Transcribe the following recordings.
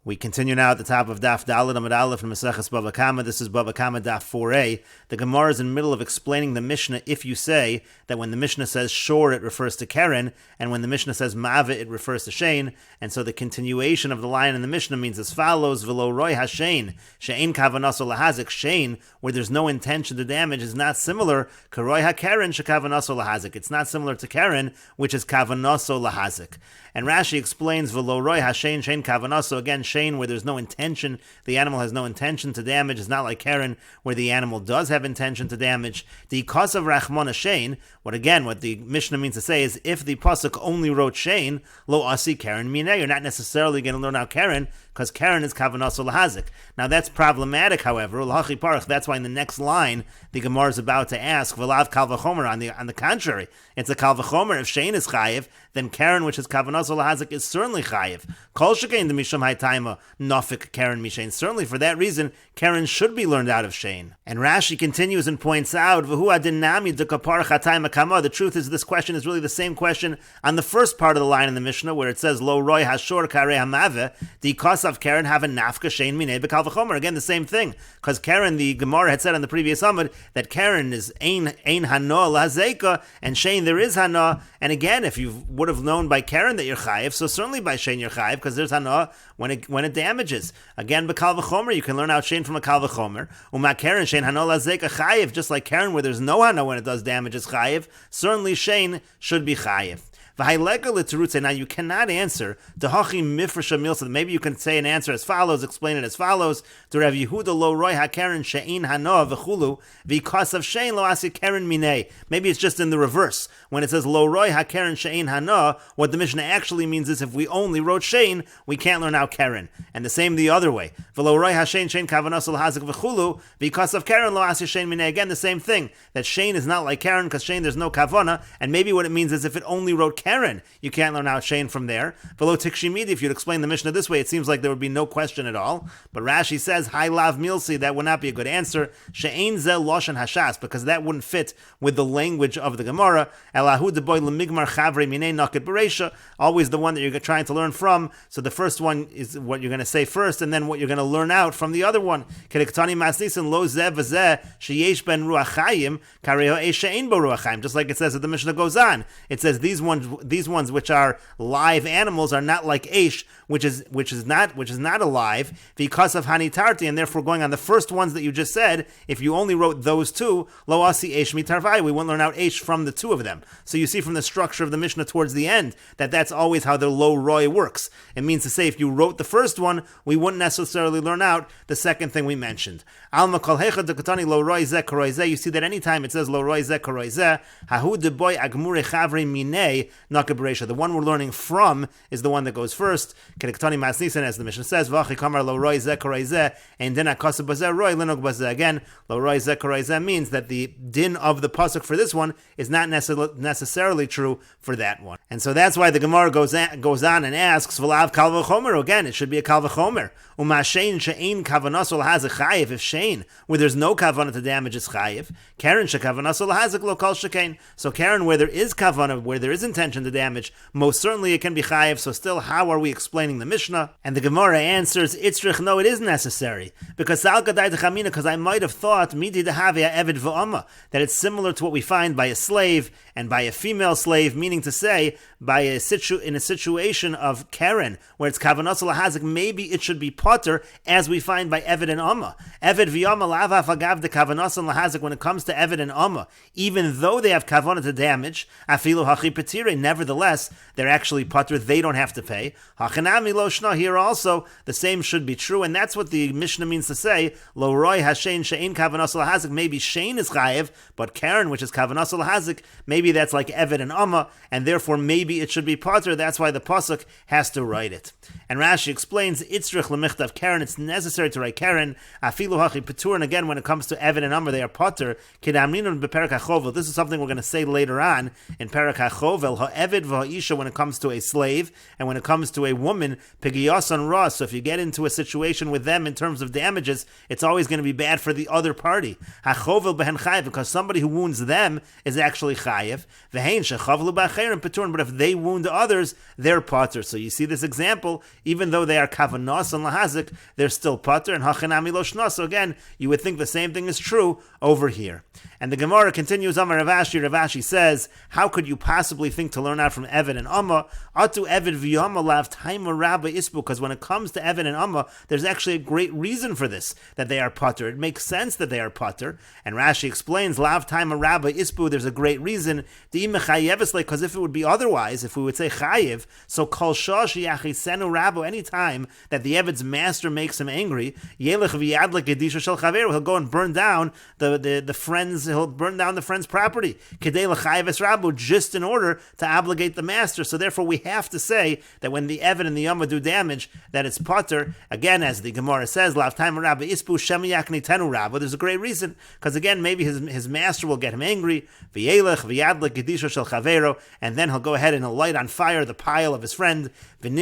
We continue now at the top of Daf Daled Amud Aleph from Meseches Bava Kamma. This is Bava Kamma Daf 4a. The Gemara is in the middle of explaining the Mishnah if you say that when the Mishnah says shor, it refers to Keren, and when the Mishnah says ma'ave, it refers to Shein. And so the continuation of the line in the Mishnah means as follows: V'lo roi hashein, she'ein kavanaso lahazik. Shein, where there's no intention to damage, is not similar karoi hakeren shekavanaso lahazik. It's not similar to Keren, which is kavanaso lahazik. And Rashi explains V'lo roi hashein she'ein kavanaso. Again, Shein, where there's no intention, the animal has no intention to damage. It's not like Keren, where the animal does have intention to damage. The cause of Rachmana Shein, what the Mishnah means to say is, if the pasuk only wrote Shein, lo asi Keren mineh, you're not necessarily going to learn out Keren, because Keren is kavanaso lahazik. Now that's problematic, however. L'hachi parach. That's why in the next line the Gemara is about to ask v'lav kal v'chomer. On the contrary, it's a kal v'chomer. If Shein is chayiv, then Keren, which is kavanaso lahazik, is certainly chayiv. Kol shekein the mishum haytaima nafik Keren mishein. Certainly for that reason, Keren should be learned out of Shein. And Rashi continues and points out v'hu adinami dekaparach hatayma kama. The truth is, this question is really the same question on the first part of the line in the Mishnah, where it says lo roi hashor karei hamave. The cause of Keren have a nafka Shein minei bekal v'chomer. Again, the same thing, because Keren, the Gemara had said on the previous Amud that Keren is ein hana lahazeka, and Shein there is hana. And again, if you would have known by Keren that you're chayiv, so certainly by Shein you're chayiv, because there's hana when it damages. Again, bekal v'chomer, you can learn out Shein from a kal v'chomer. Uma Keren Shein hana lahazeka chayiv, just like Keren, where there's no hana when it does damage is chayiv. Certainly Shein should be chayiv. Now you cannot answer the hachi mifresha milsa. Maybe you can say an answer as follows, explain it as follows: to Rav Yehuda lo roi hakeren she'in hana v'chulu v'kas of shein lo asi keren minei. Maybe it's just in the reverse. When it says lo roi hakeren she'in hana, what the Mishnah actually means is if we only wrote shein, we can't learn out keren. And the same the other way. V'lo roi hashein shein kavanas lahazik v'chulu v'kas of keren lo asi shein minei. Again, the same thing. That shein is not like keren because shein there's no kavana. And maybe what it means is if it only wrote Keren, you can't learn out Shein from there. V'lo tikshimidi, if you'd explain the Mishnah this way, it seems like there would be no question at all. But Rashi says, Hai lav milsi, that would not be a good answer. She'ein ze loshen hashas, because that wouldn't fit with the language of the Gemara. Elahu deboy lemigmar chavre minei naket bereisha, always the one that you're trying to learn from. So the first one is what you're going to say first, and then what you're going to learn out from the other one. Kerektani masnisin lo ze v'zeh sheyesh ben ruachayim kareo e she'ein bo ruachayim. Just like it says that the Mishnah goes on. It says these ones which are live animals are not like Eish, which is not alive, because of Hanitarti, and therefore going on the first ones that you just said, if you only wrote those two, Lo Asi Eish Mitarvai, we won't learn out Eish from the two of them. So you see from the structure of the Mishnah towards the end that that's always how the Lo Roy works. It means to say if you wrote the first one, we wouldn't necessarily learn out the second thing we mentioned. Alma Kol Hecha Dekatani Lo Roy Zeh Koroi Zeh. You see that anytime it says Lo Roy Zeh Koroi Zeh, Hahu Deboy Agmure Chavre Minei Nakaberesha. The one we're learning from is the one that goes first. Kerektani Masnisan, as the Mishnah says, Vachi Kamar Lo Roy Zeh Koroi Zeh, and then Akasa Bazeh Roy Linog Bazeh. Again, Lo Roy Zeh Koroi Zeh means that the din of the pasuk for this one is not necessarily true for that one. And so that's why the Gemara goes on and asks, V'lav Kal V'chomer. Again, it should be a Kal V'chomer. Uma Shein she'ein kavanas has a chayiv. If Shein, where there's no kavanah to damage, is chayiv, Keren shekavanas has a lo kol shekein. So Keren, where there is kavanah, where there is intention to damage, most certainly it can be chayiv. So still, how are we explaining the Mishnah? And the Gemara answers, Itzrich, no, it is necessary. Because I might have thought midi dehavia evid v'ama, that it's similar to what we find by a slave and by a female slave, meaning to say, by in a situation of Keren, where it's kavanas lahazik, maybe it should be potter, as we find by Eved and Amma. Eved v'yama lava fagav de kavanas lahazik. When it comes to Eved and Amma, even though they have kavanah to damage, afilu hachi petire, nevertheless, they're actually potter, they don't have to pay. Hachanami lo shna, here also, the same should be true, and that's what the Mishnah means to say, lo roi hashein she'ein kavanas lahazik. Maybe Shein is chayiv, but Keren, which is kavanas lahazik, maybe that's like Eved and Amma, and therefore maybe it should be potter. That's why the pasuk has to write it. And Rashi explains, Itzrich lemichtav Keren, it's necessary to write Keren, afilu hachi petur, and again, when it comes to Eved and Amma, they are potter. Kidamrinun beperak hachovel. This is something we're going to say later on in Perak hachovel, ha'eved v'ha'isha, when it comes to a slave, and when it comes to a woman, pigiyasan ra. So if you get into a situation with them in terms of damages, it's always going to be bad for the other party. Hachovel behen chayiv, because somebody who wounds them is actually chayiv. V'hein shechavlu b'acherim peturin. But if because they wound others, they're pater. So you see this example, even though they are kavanos and lahazik, they're still pater, and hachanami lo shna. So again, you would think the same thing is true over here. And the Gemara continues, Amar Rav Ashi says, how could you possibly think to learn out from Evid and Amma? Atu Evid v'Yama lav taima rabba isbu, because when it comes to Evid and Amma, there's actually a great reason for this, that they are pater. It makes sense that they are pater. And Rashi explains, lav taima rabba isbu, there's a great reason, because if it would be otherwise, if we would say chayiv, so kol shoshi achisenu rabbo, any time that the Evid's master makes him angry, yelech v'yadlik edisha shel chaveru, he'll go and burn down the friend's, he'll burn down the friend's property, kedei l'chayiv es rabbo, just in order to obligate the master. So therefore we have to say that when the Evid and the Yama do damage, that it's pater. Again, as the Gemara says, lav taima rabba isbu shemiyak nitenu rabbo, there's a great reason, because again, maybe his master will get him angry, v'yelech v'yadlik edisha shel chaveru, and then he'll go ahead and he'll light on fire the pile of his friend. It could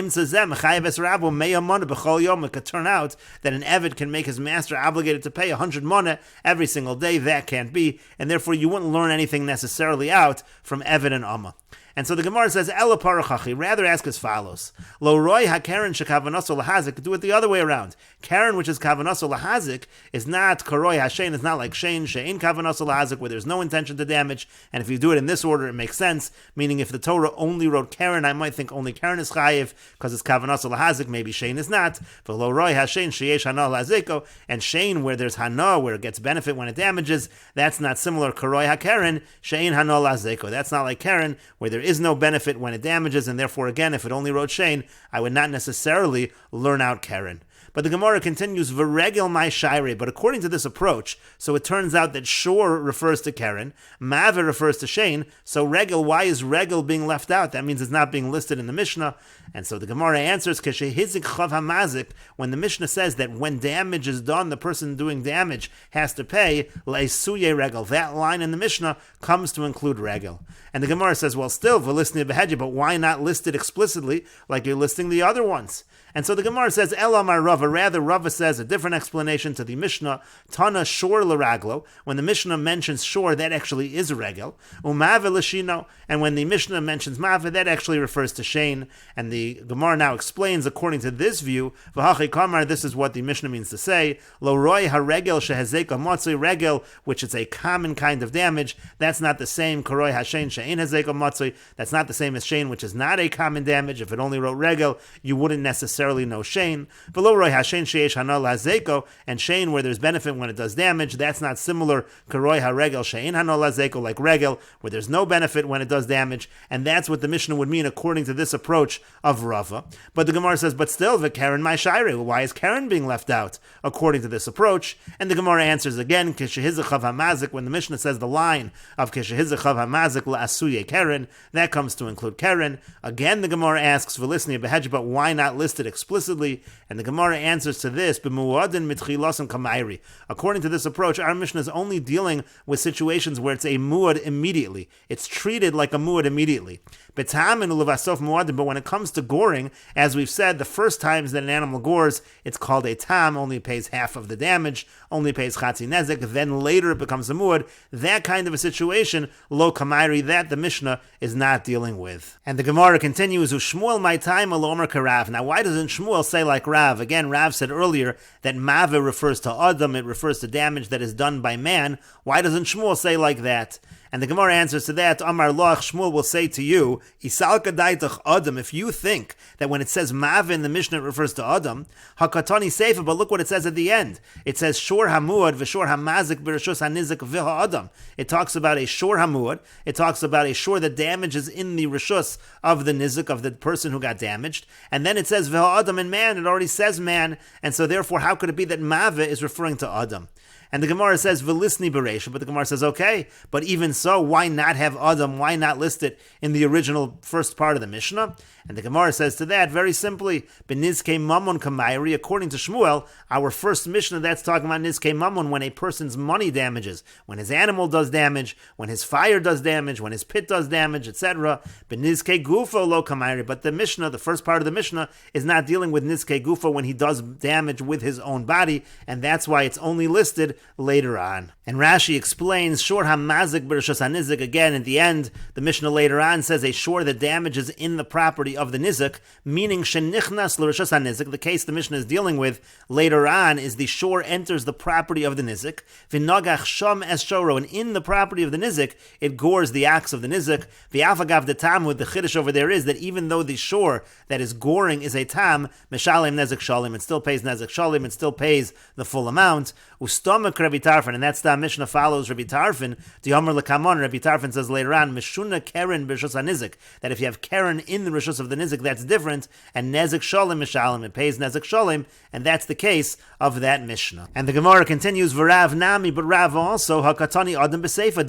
turn out that an Evid can make his master obligated to pay 100 money every single day. That can't be, and therefore you wouldn't learn anything necessarily out from Evid and Amma. And so the Gemara says, Ela parachachi, rather ask as follows. Lo roi ha-karen shekavanaso lahazik, do it the other way around. Karen, which is kavanaso lahazik, is not karoi ha-shein, it's not like shein kavanaso lahazik, where there's no intention to damage. And if you do it in this order, it makes sense. Meaning, if the Torah only wrote Karen, I might think only Karen is chayiv, because it's kavanaso lahazik, maybe shein is not. But lo roi ha-shein sheyesh hana lahazeko, and shein, where there's hana, where it gets benefit when it damages, that's not similar. Karoi ha-karen, shein hana lahazeko. That's not like Karen, where there is no benefit when it damages, and therefore, again, if it only wrote Shein, I would not necessarily learn out Karen. But the Gemara continues, V'regel my shaire, but according to this approach, so it turns out that shor refers to Karen, mave refers to Shein, so regel, why is regel being left out? That means it's not being listed in the Mishnah. And so the Gemara answers, Keshehizik chav hamazik, when the Mishnah says that when damage is done, the person doing damage has to pay, leisuye regel, that line in the Mishnah comes to include regel. And the Gemara says, well, still, v'lisni behedya, but why not list it explicitly like you're listing the other ones? And so the Gemara says, Elamar Rava, rather Rava says a different explanation to the Mishnah, Tana shor l'raglo, when the Mishnah mentions shor, that actually is a regel, umave l'shino, and when the Mishnah mentions mave, that actually refers to shein. And the Gemara now explains, according to this view, v'hachi kamar, this is what the Mishnah means to say, lo roi ha-regel shehezeka motzei regel, which is a common kind of damage, that's not the same, karoi ha-shein she'ein hezeka motzei, that's not the same as shein, which is not a common damage. If it only wrote regel, you wouldn't necessarily know shein. Below roy hashein sheyesh hana lazeko, and shein where there's benefit when it does damage, that's not similar karoy haregel shein hana lazeko, like regel where there's no benefit when it does damage, and that's what the Mishnah would mean according to this approach of Rava. But the Gemara says, but still the Karen my shaire, why is Karen being left out according to this approach? And the Gemara answers again, kishehizachav hamazik, when the Mishnah says the line of kishehizachav hamazik la'asuye Karen, that comes to include Karen. Again the Gemara asks for listening behedj, but why not list it explicitly? And the Gemara answers to this, b'muadin mitchilasim kamairi. According to this approach, our Mishnah is only dealing with situations where it's a muad immediately. It's treated like a muad immediately. But when it comes to goring, as we've said, the first times that an animal gores, it's called a tam, only pays half of the damage, only pays chatzi nezek, then later it becomes a muad. That kind of a situation, lo kamairi, that the Mishnah is not dealing with. And the Gemara continues, Shmuel my time alomer karav. Now why doesn't Shmuel say like Rav? Again, Rav said earlier that mave refers to adam, it refers to damage that is done by man. Why doesn't Shmuel say like that? And the Gemara answers to that, Amar Loach, Shmuel will say to you, Isal kadaitach Adam, if you think that when it says Mav in the Mishnah it refers to Adam, Hakatani Seifa, but look what it says at the end. It says Shor Hamuad, V'Shor Hamazik, B'Rishus HaNizik V'Ha Adam. It talks about a Shor Hamuad, it talks about a Shor that damages in the Rishus of the Nizik, of the person who got damaged, and then it says V'Ha Adam in man, it already says man, and so therefore how could it be that Mav is referring to Adam? And the Gemara says, V'lisni Bereisha, but the Gemara says, okay, but even so, why not have Adam? Why not list it in the original first part of the Mishnah? And the Gemara says to that, very simply, B'nizkei mamon kamayri, according to Shmuel, our first Mishnah, that's talking about nizkei mamon, when a person's money damages, when his animal does damage, when his fire does damage, when his pit does damage, etc. B'nizkei gufo lo kamayri, but the Mishnah, the first part of the Mishnah, is not dealing with nizkei gufo when he does damage with his own body, and that's why it's only listed later on. And Rashi explains, shor hamazik b'rishos hanizik. Again, at the end, the Mishnah later on says a shor that damages in the property of the nizik, meaning shenichnas l'rishos hanizik. The case the Mishnah is dealing with later on is the shor enters the property of the nizik, v'nagach sham es shoro, and in the property of the nizik, it gores the axe of the nizik. V'afagav the Talmud, the chiddush over there is that even though the shor that is goring is a tam, meshalem nezek shalim, it still pays nezek shalim, it still pays the full amount. Ustomek Rabbi Tarfon, and that's the Mishnah follows Rabbi Tarfon. Diyomer lekamon, Rabbi Tarfon says later on, mishuna keren b'rishos hanizik, that if you have keren in the rishos of the nizik, that's different, and nezek shalim meshalem, it pays nezek shalim, and that's the case of that Mishnah. And the Gemara continues, v'rav nami, but Rav also, hakatani adam b'seifa,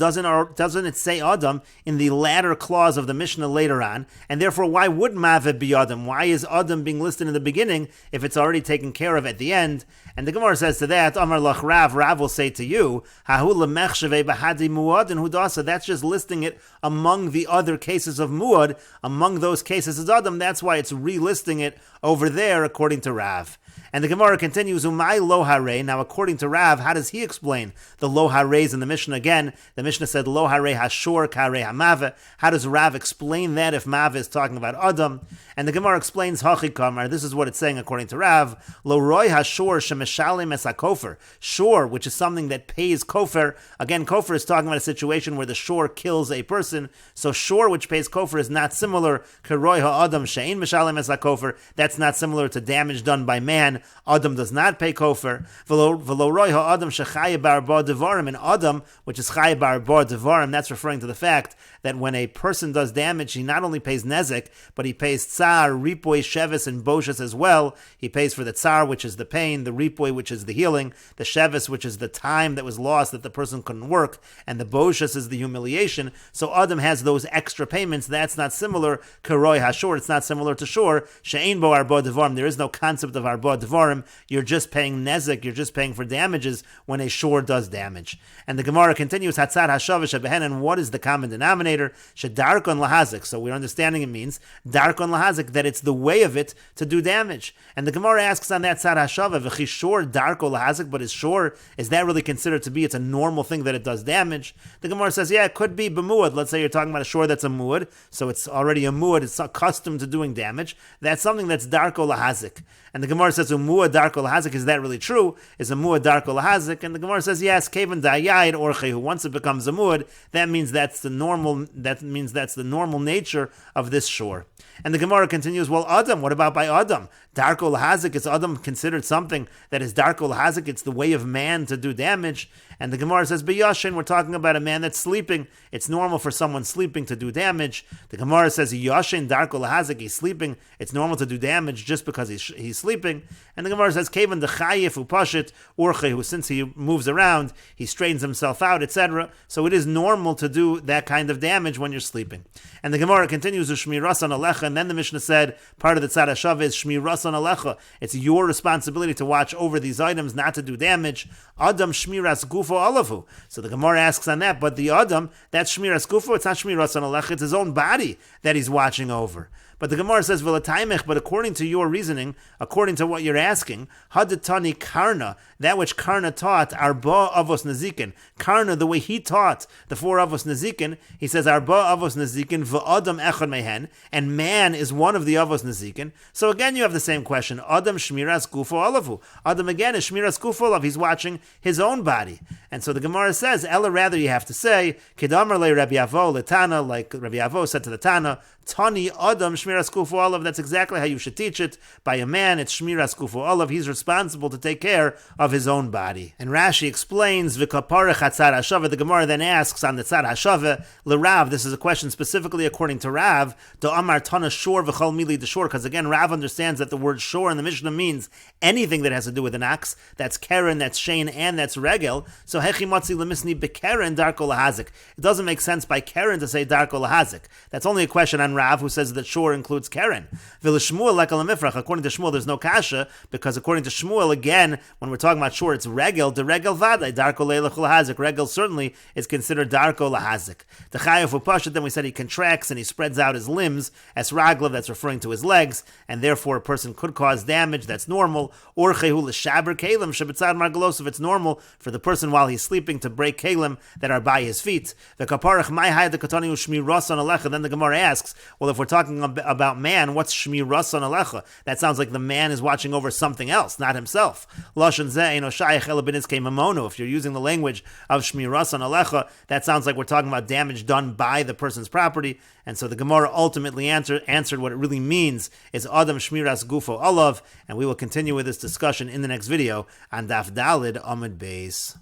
doesn't it say adam in the latter clause of the Mishnah later on, and therefore why would maveh be adam? Why is adam being listed in the beginning if it's already taken care of at the end? And the Gemara says to that, Amar lach Rav will say to you, Hahu lemechshevei bahadi muad and hudasa, that's just listing it among the other cases of muad, among those cases is adam, that's why it's relisting it over there according to Rav. And the Gemara continues, Umay lo harei. Now, according to Rav, how does he explain the lo hareis in the Mishnah again? The Mishnah said lo harei hashor karei hamave. How does Rav explain that if Mave is talking about Adam? And the Gemara explains hachi kamar. This is what it's saying according to Rav. Lo roi hashor shemeshalim es hakofer. Shor, which is something that pays kofer. Again, kofer is talking about a situation where the shor kills a person. So shor, which pays kofer, is not similar. Keroi ha'adam she'ein meshalim es hakofer. That's not similar to damage done by man. Adam does not pay kofer. V'lo roi ha'adam shechaya barba devarim. And Adam, which is chaya barba devarim, that's referring to the fact that when a person does damage, he not only pays nezek, but he pays tsar, ripoy, shevis, and boshes as well. He pays for the tsar, which is the pain, the ripoy, which is the healing, the shevis, which is the time that was lost that the person couldn't work, and the boshes is the humiliation. So Adam has those extra payments. That's not similar. Karoi hashor, it's not similar to shor. She'ein bo arba devarim. There is no concept of arba devarim. You're just paying nezek, you're just paying for damages when a shor does damage. And the Gemara continues, hatzad hashavish abehen, and what is the common denominator? Shedarkon lahazik. So we're understanding it means darkon lahazik, that it's the way of it to do damage. And the Gemara asks on that tzad hashava, v'chishor darko lahazik, but is shor, is that really considered to be, it's a normal thing that it does damage? The Gemara says, yeah, it could be b'muad. Let's say you're talking about a shor that's a muad, so it's already a muad, it's accustomed to doing damage. That's something that's darko lahazik. And the Gemara says, Umuah darko lahazik, is that really true? Is a muad darko lahazik? And the Gemara says, yes, kevan da'ayayid orchehu. Once it becomes a muad, that means that's the normal nature of this shor. And the Gemara continues, well, Adam, what about by Adam? Darko lahazik, is Adam considered something that is darko lahazik? It's the way of man to do damage. And the Gemara says, B'yashin, we're talking about a man that's sleeping. It's normal for someone sleeping to do damage. The Gemara says, Yashin darko lahazik, he's sleeping. It's normal to do damage just because he's sleeping. And the Gemara says, Kevan dechayif upashit urchehu, since he moves around, he strains himself out, etc. So it is normal to do that kind of damage when you're sleeping. And the Gemara continues, Shmirasan alecha, and then the Mishnah said, part of the tzad hashav is Shmirasan alecha. It's your responsibility to watch over these items, not to do damage. Adam shmiras gufo alavu. So the Gemara asks on that, but the Adam, that's shmiras gufo, it's not Shmirasan alecha, it's his own body that he's watching over. But the Gemara says, V'lataimech, but according to your reasoning, according to what you're asking, Hadatani Karna, that which Karna taught, Arba Avos Nezikin. Karna, the way he taught the 4 Avos Nezikin, he says, Arba Avos Nezikin, V'adam Echad Mehen, and man is one of the Avos Nezikin. So again, you have the same question. Adam Shmiras Gufo Olavu. Adam again is Shmiras Gufo Olav. He's watching his own body. And so the Gemara says, Ella, rather you have to say, Kedamar le Rabbi Avo letana, like Rabbi Avo said to the Tana, Tani Adam Shmiras Kufu Olav. That's exactly how you should teach it. By a man, it's Shmiras Kufu Olav. He's responsible to take care of his own body. And Rashi explains, V'kaparech hatzad hashava. The Gemara then asks on the tzad hashava, L'Rav, this is a question specifically according to Rav, Do Amar Tana Shor v'chol mili de Shor, because again, Rav understands that the word Shor in the Mishnah means anything that has to do with an ox. That's Keren, that's Shane, and that's Regel. So Hechi Matzi Lemisni Bekeren Darko Lahazik. It doesn't make sense by Keren to say Darko Lahazik. That's only a question on Rav, who says that Shor includes keren. V'l'shmuel like al-mifrach. According to Shmuel, there's no kasha, because according to Shmuel, again, when we're talking about shore, it's regel, de regel vaday, darko leilach lahazik. Regel certainly is considered darko lahazik. The chayav upashat, then we said he contracts and he spreads out his limbs, as raglav, that's referring to his legs, and therefore a person could cause damage, that's normal. Or chehu l'shaber kalim shebetzad margalosov, it's normal for the person while he's sleeping to break kalim that are by his feet. The kaparach mai hayad the katani u'shmiras on alecha. Then the Gemara asks, well, if we're talking about man, what's shmiras on alecha? That sounds like the man is watching over something else, not himself. Lashon zeh eino shayach ela b'nizkei mamono. If you're using the language of shmiras on alecha, that sounds like we're talking about damage done by the person's property. And so the Gemara ultimately answered what it really means is Adam Shmiras Gufo Olav, and we will continue with this discussion in the next video on Daf Dalid Amud Beis.